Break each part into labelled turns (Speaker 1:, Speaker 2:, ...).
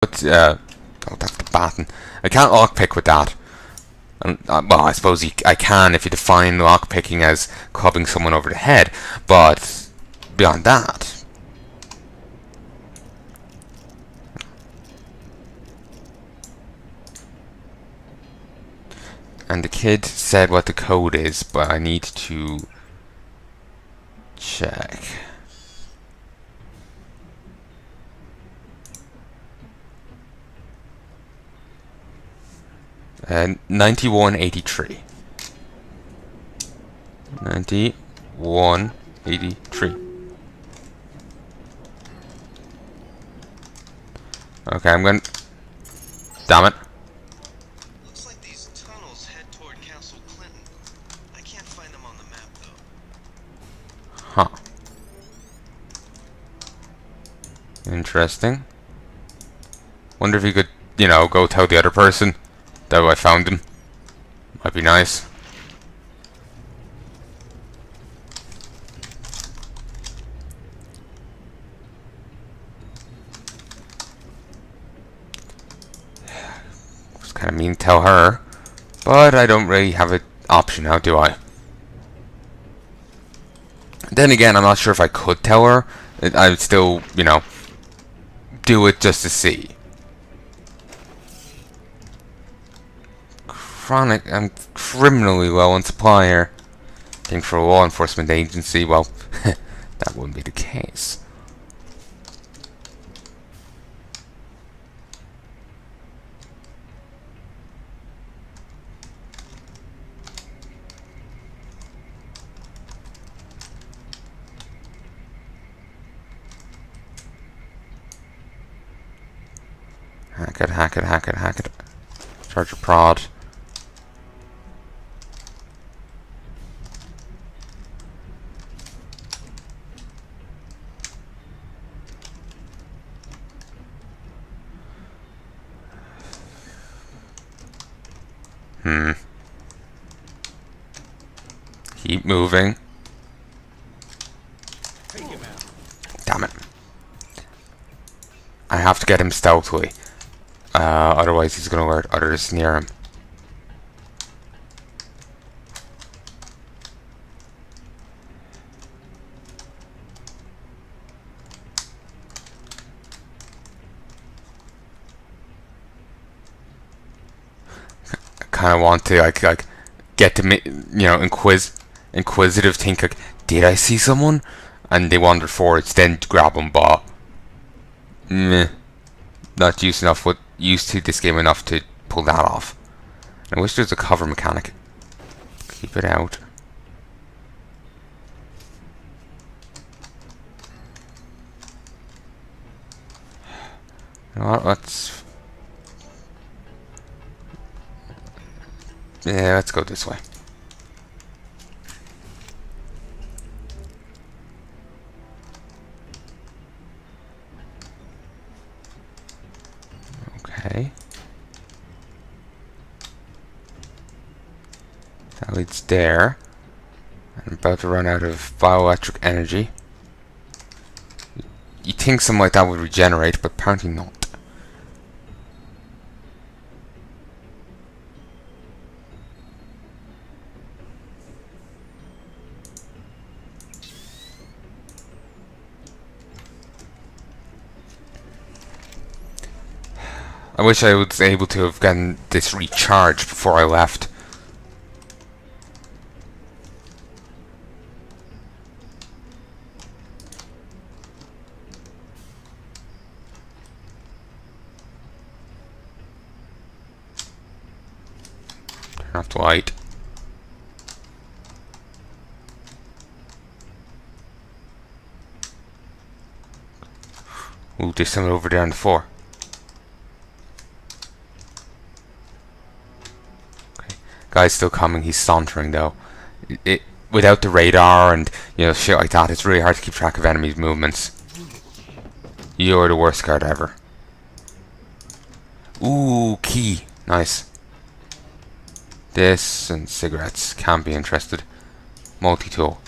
Speaker 1: But oh, that's the baton. I can't lockpick with that. And, well, I suppose I can if you define lockpicking as clubbing someone over the head. But beyond that, and the kid said what the code is, but I need to check. 9183. 9183. Okay, I'm going. Damn it.
Speaker 2: Looks like these tunnels head toward Castle Clinton. I can't find them on the map though.
Speaker 1: Huh. Interesting. Wonder if you could, you know, go tell the other person that I found him. Might be nice. It's kind of mean to tell her, but I don't really have an option now, do I? Then again, I'm not sure if I could tell her. I would still, you know, do it just to see. I'm criminally low on supply here. Think for a law enforcement agency, well, that wouldn't be the case. Hack it, hack it, hack it, hack it. Charge a prod. Keep moving. Damn it. I have to get him stealthily. Otherwise he's gonna alert others near him. I kind of want to like get to you know, inquisitive, think like, did I see someone? And they wander forwards, then grab them, but meh, not used to this game enough to pull that off. I wish there was a cover mechanic. Keep it out. You know what? Let's go this way. Okay. That leads there. I'm about to run out of bioelectric energy. You'd think something like that would regenerate, but apparently not. I wish I was able to have gotten this recharged before I left. Turn off the light. Ooh, there's someone over there on the floor. Guy's still coming. He's sauntering though. Without the radar and, you know, shit like that, it's really hard to keep track of enemies' movements. You're the worst card ever. Ooh, key. Nice. This and cigarettes. Can't be interested. Multi-tool.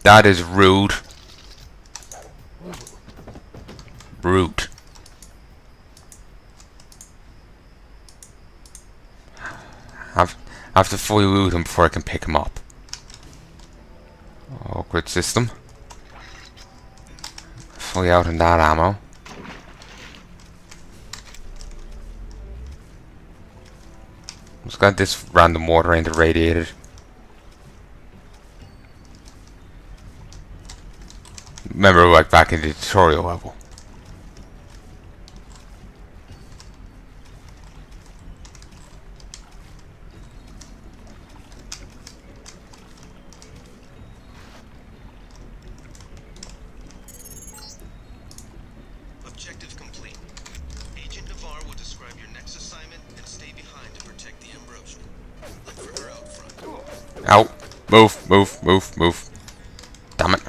Speaker 1: That is rude. Brute. Have to fully loot him before I can pick him up. Awkward system. Fully out on that ammo. Just got this random water ain't irradiated. Remember, like back in the tutorial level.
Speaker 2: Objective complete. Agent Navarre will describe your next assignment and stay behind to protect the Ambrosia. Look for her out front.
Speaker 1: Out. Move, move, move, move. Damn it.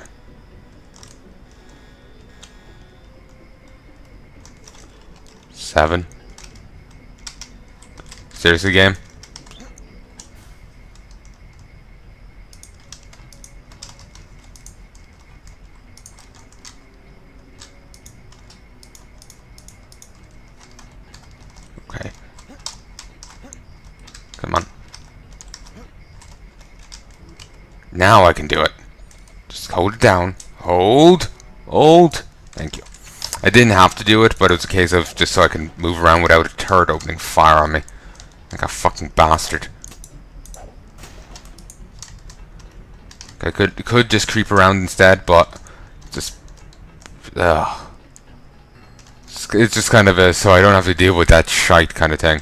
Speaker 1: Seven. Seriously, game? Okay. Come on. Now I can do it. Just hold it down. Hold. Hold. Thank you. I didn't have to do it, but it was a case of just so I can move around without a turret opening fire on me. Like a fucking bastard. I could just creep around instead, but just it's just kind of a so I don't have to deal with that shite kind of thing.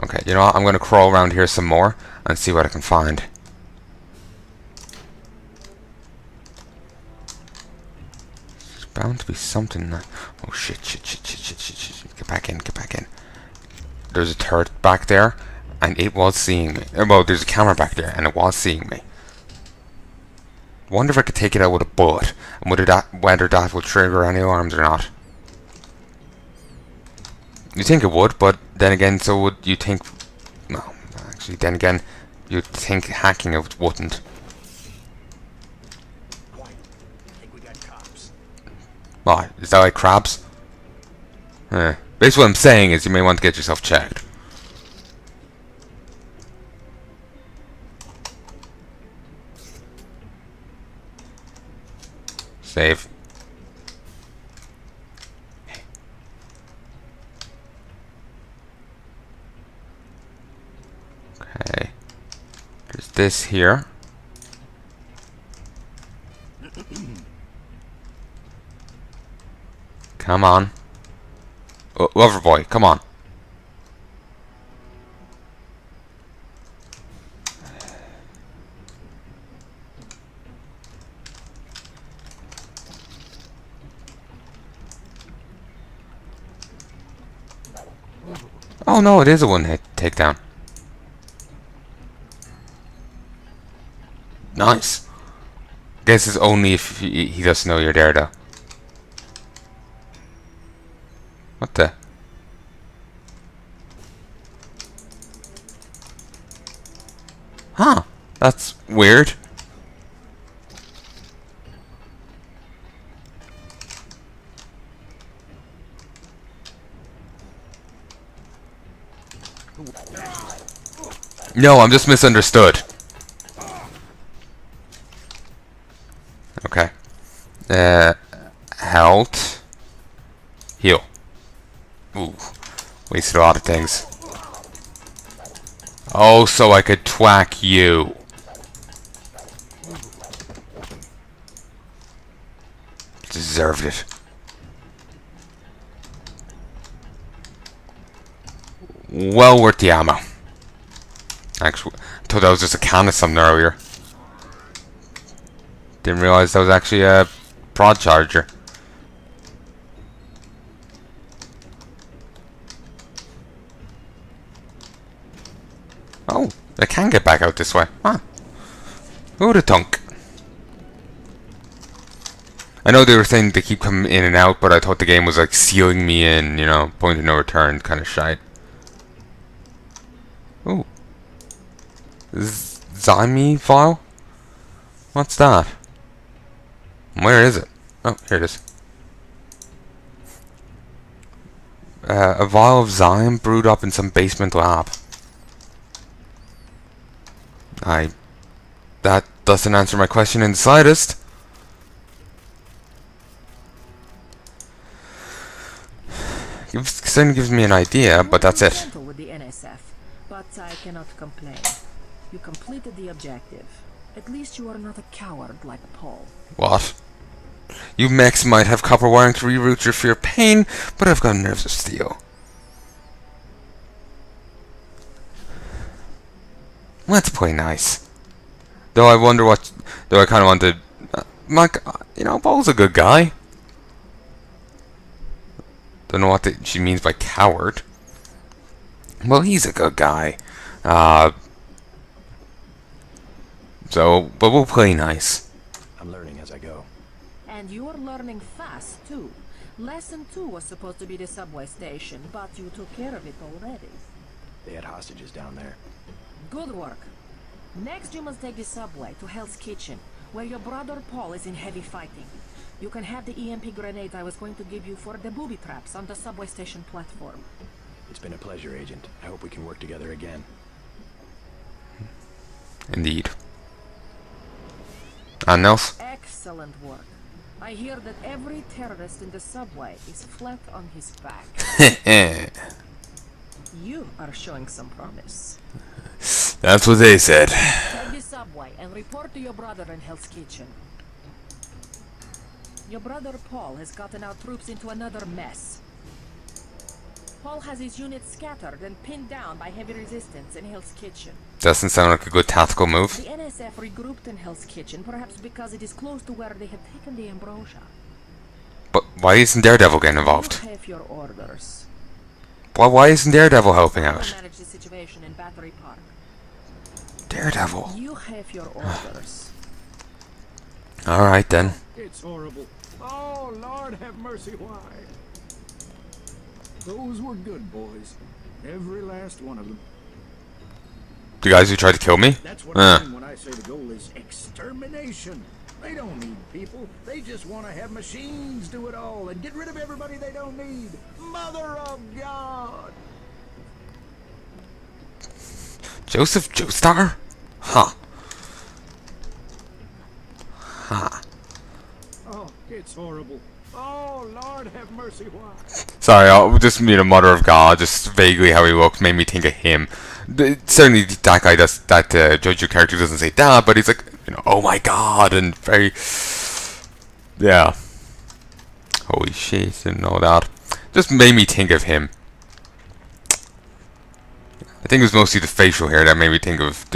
Speaker 1: Okay, you know what? I'm gonna crawl around here some more and see what I can find. There's bound to be something. Oh shit! Shit! Shit! Shit! Shit! Shit! Shit! Get back in! Get back in! There's a turret back there, and it was seeing me. Well, there's a camera back there, and it was seeing me. Wonder if I could take it out with a bullet, and whether that will trigger any alarms or not. You think it would, but then again, so would you think... No, actually, then again, you'd think hacking it wouldn't.
Speaker 3: I think we got cops.
Speaker 1: What? Is that like crabs? Basically what I'm saying is you may want to get yourself checked. Save. Okay. There's this here. Come on. Oh, lover boy, come on. Oh no, it is a one-hit takedown. Nice. Guess it's only if he doesn't know you're there, though. What the? Huh. That's weird. No, I'm just misunderstood. Okay. Health. Heal. Ooh. Wasted a lot of things. Oh, so I could twack you. Deserved it. Well worth the ammo. Actually, I thought that was just a can of something earlier. Didn't realize that was actually a prod charger. Oh, I can get back out this way. Huh. Who'd have thunk? I know they were saying they keep coming in and out, but I thought the game was like sealing me in, you know, point of no return kind of shite. Ooh. Zyme file? What's that? Where is it? Oh, here it is. A vial of Zyme brewed up in some basement lab. That doesn't answer my question in the slightest. Certainly gives me an idea, but that's it.
Speaker 4: Gentle with the NSF, but I cannot complain. You completed the objective. At least you are not a coward like Paul.
Speaker 1: What? You mechs might have copper wiring to reroute your fear of pain, but I've got nerves of steel. Let's play nice. Though I wonder what... Though I kind of want to... you know, Paul's a good guy. Don't know what she means by coward. Well, he's a good guy. But we'll play nice.
Speaker 3: I'm learning as I go.
Speaker 4: And you are learning fast, too. Lesson 2 was supposed to be the subway station, but you took care of it already.
Speaker 3: They had hostages down there.
Speaker 4: Good work. Next you must take the subway to Hell's Kitchen, where your brother Paul is in heavy fighting. You can have the EMP grenade I was going to give you for the booby traps on the subway station platform.
Speaker 3: It's been a pleasure, Agent. I hope we can work together again.
Speaker 1: Indeed. And else?
Speaker 4: Excellent work. I hear that every terrorist in the subway is flat on his back. You are showing some promise.
Speaker 1: That's what they said.
Speaker 4: Take the subway and report to your brother in Hell's Kitchen. Your brother Paul has gotten our troops into another mess. Paul has his units scattered and pinned down by heavy resistance in Hell's Kitchen.
Speaker 1: Doesn't sound like a good tactical move.
Speaker 4: The NSF regrouped in Hell's Kitchen, perhaps because it is close to where they had taken the Ambrosia.
Speaker 1: But why isn't Daredevil getting involved?
Speaker 4: You have your orders.
Speaker 1: Well, why isn't Daredevil helping
Speaker 4: I will
Speaker 1: out?
Speaker 4: manage the situation in Battery Park.
Speaker 1: Daredevil.
Speaker 4: You have your orders.
Speaker 1: Alright then.
Speaker 5: It's horrible. Oh, Lord have mercy, why? Those were good boys. Every last one of them.
Speaker 1: The guys who tried to kill me?
Speaker 5: That's what I mean when I say the goal is extermination. They don't need people. They just want to have machines do it all and get rid of everybody they don't need. Mother of God!
Speaker 1: Joseph Joestar? Huh. Huh.
Speaker 5: Oh, it's horrible. Oh, Lord have mercy, why?
Speaker 1: Sorry, I'll just mean a Mother of God, just vaguely how he looked made me think of him. Certainly that guy does, that Jojo character doesn't say that, but he's like, you know, oh my God, and very, yeah. Holy shit, and all that. Just made me think of him. I think it was mostly the facial hair that made me think of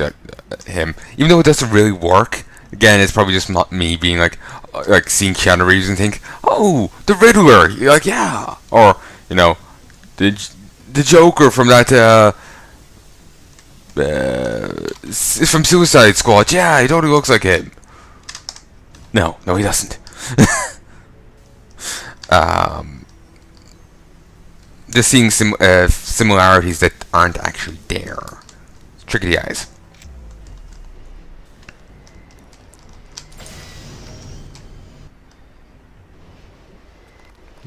Speaker 1: him. Even though it doesn't really work, again, it's probably just not me being like seeing Keanu Reeves and think, oh, the Riddler. You're like, yeah. Or, you know, the Joker from that, from Suicide Squad. Yeah, he totally looks like him. No, he doesn't. Just seeing similarities that aren't actually there. Trick of the eyes.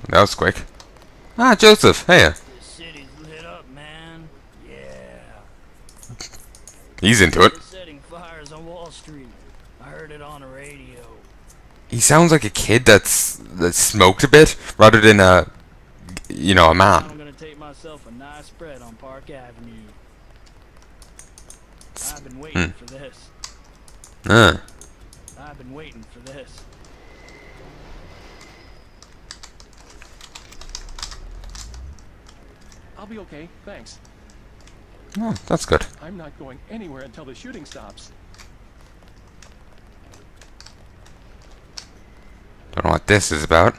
Speaker 1: That was quick. Ah, Joseph, hey.
Speaker 6: The city's lit up, man. Yeah.
Speaker 1: He's into it.
Speaker 6: They're setting fires on Wall Street. I heard it on the radio.
Speaker 1: He sounds like a kid that smoked a bit, rather than a, you know, a man.
Speaker 6: I'm gonna take myself a nice spread on Park Avenue. I've been waiting for this. I've been waiting for this.
Speaker 5: I'll be okay, thanks.
Speaker 1: Oh, that's good.
Speaker 5: I'm not going anywhere until the shooting stops.
Speaker 1: Don't know what this is about.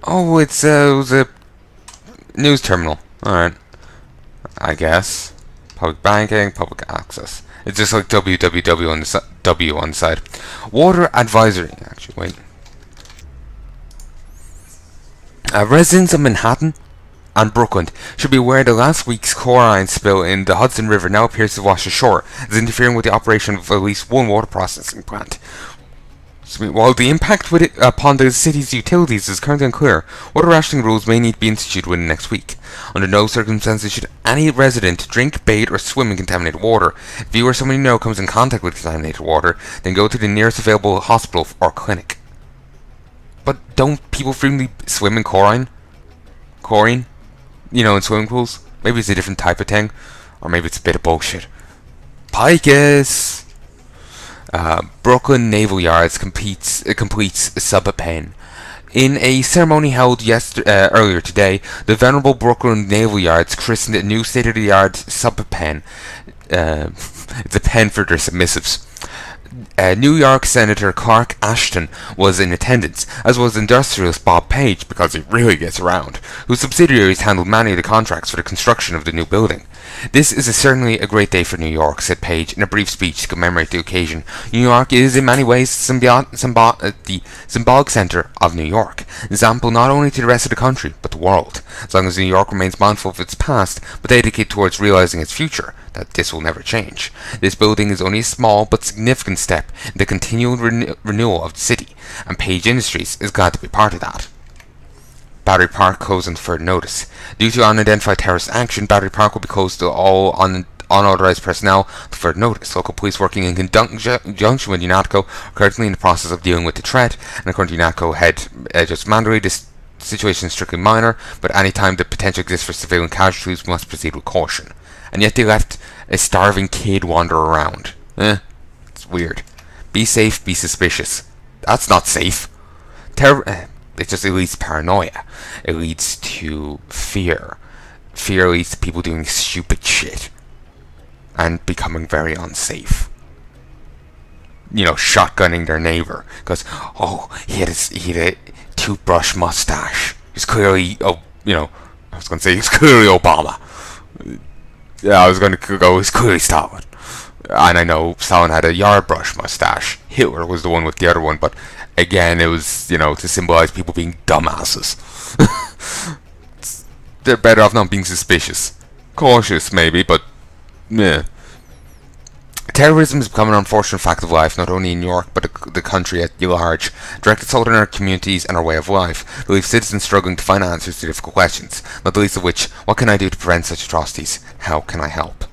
Speaker 1: Oh, it was a news terminal. Alright. I guess. Public banking, public access. It's just like www on the W on the side. Water advisory. Actually, wait. Residents of Manhattan and Brooklyn should be aware that last week's chlorine spill in the Hudson River now appears to wash ashore, as interfering with the operation of at least one water processing plant. While the impact upon the city's utilities is currently unclear, water rationing rules may need to be instituted within the next week. Under no circumstances should any resident drink, bathe, or swim in contaminated water. If you or someone you know comes in contact with contaminated water, then go to the nearest available hospital or clinic. But don't people frequently swim in chlorine? Chlorine? You know, in swimming pools? Maybe it's a different type of thing. Or maybe it's a bit of bullshit. Picus! Brooklyn Naval Yards completes sub-pen. In a ceremony held earlier today, the venerable Brooklyn Naval Yards christened a new state-of-the-art sub-pen. It's a pen for their submissives. New York Senator Clark Ashton was in attendance, as was industrialist Bob Page, because he really gets around, whose subsidiaries handled many of the contracts for the construction of the new building. This is certainly a great day for New York, said Page in a brief speech to commemorate the occasion. New York is in many ways the symbolic center of New York, an example not only to the rest of the country, but the world. As long as New York remains mindful of its past, but dedicated towards realizing its future, that this will never change. This building is only a small but significant step in the continual renewal of the city, and Page Industries is glad to be part of that. Battery Park closed on further notice. Due to unidentified terrorist action, Battery Park will be closed to all unauthorized personnel on further notice. Local police working in conjunction with UNATCO are currently in the process of dealing with the threat, and according to UNATCO head Judge Mandery, this situation is strictly minor, but any time the potential exists for civilian casualties, we must proceed with caution. And yet they let a starving kid wander around. It's weird. Be safe, be suspicious. That's not safe. It leads to paranoia. It leads to fear. Fear leads to people doing stupid shit. And becoming very unsafe. You know, shotgunning their neighbor. Because, he had a toothbrush mustache. He's clearly, he's clearly Obama. Yeah, I was going to go, he's clearly Stalin. And I know Stalin had a yard brush mustache. Hitler was the one with the other one, but again, it was, to symbolize people being dumbasses. They're better off not being suspicious. Cautious, maybe, but, yeah. Terrorism has become an unfortunate fact of life, not only in New York, but the country at large. Direct assault on our communities and our way of life. They leave citizens struggling to find answers to difficult questions, not the least of which, what can I do to prevent such atrocities? How can I help?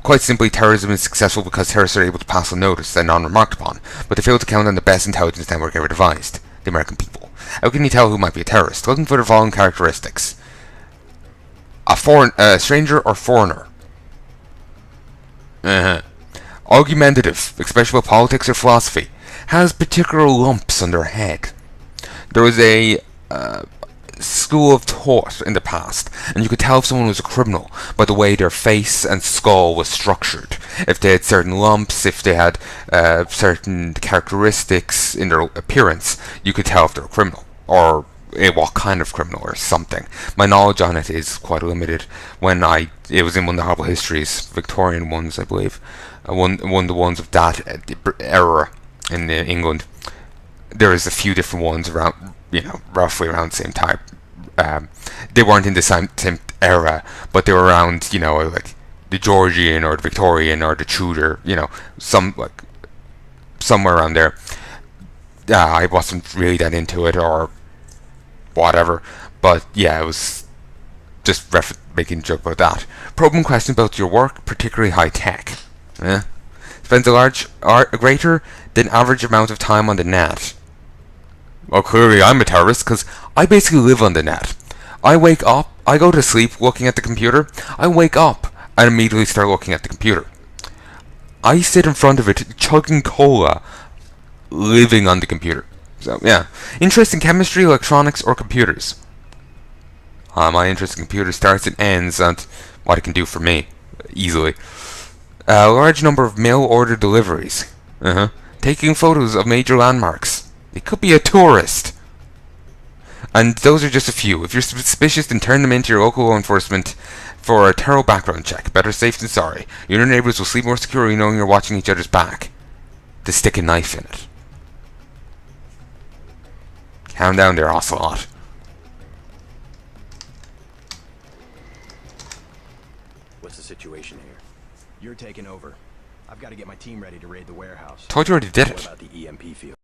Speaker 1: Quite simply, terrorism is successful because terrorists are able to pass unnoticed and unremarked upon, but they fail to count on the best intelligence network ever devised, the American people. How can you tell who might be a terrorist? Looking for the following characteristics. A stranger or foreigner. Argumentative, especially about politics or philosophy. Has particular lumps on their head. There was a school of thought in the past, and you could tell if someone was a criminal by the way their face and skull was structured. If they had certain lumps, if they had certain characteristics in their appearance, you could tell if they're a criminal, or what kind of criminal or something. My knowledge on it is quite limited. It was in one of the horrible histories, Victorian ones, I believe, one of the ones of that era in England. There is a few different ones around, roughly around the same time. They weren't in the same era, but they were around, like the Georgian or the Victorian or the Tudor, somewhere around there. I wasn't really that into it or whatever, but yeah, it was just making a joke about that. Probing questions about your work, particularly high tech. Spends a greater than average amount of time on the net. Well, clearly I'm a terrorist, because I basically live on the net. I wake up, I go to sleep looking at the computer, I wake up and immediately start looking at the computer. I sit in front of it, chugging cola, living on the computer. So, yeah. Interest in chemistry, electronics, or computers? My interest in computers starts and ends on what it can do for me, easily. A large number of mail-order deliveries. Taking photos of major landmarks. It could be a tourist. And those are just a few. If you're suspicious, then turn them into your local law enforcement for a thorough background check. Better safe than sorry. You and your neighbors will sleep more securely knowing you're watching each other's back. To stick a knife in it. Calm down there, Ocelot.
Speaker 3: What's the situation here? You're taking over. I've got to get my team ready to raid the warehouse.
Speaker 1: Told you already did it.
Speaker 3: What about the EMP field?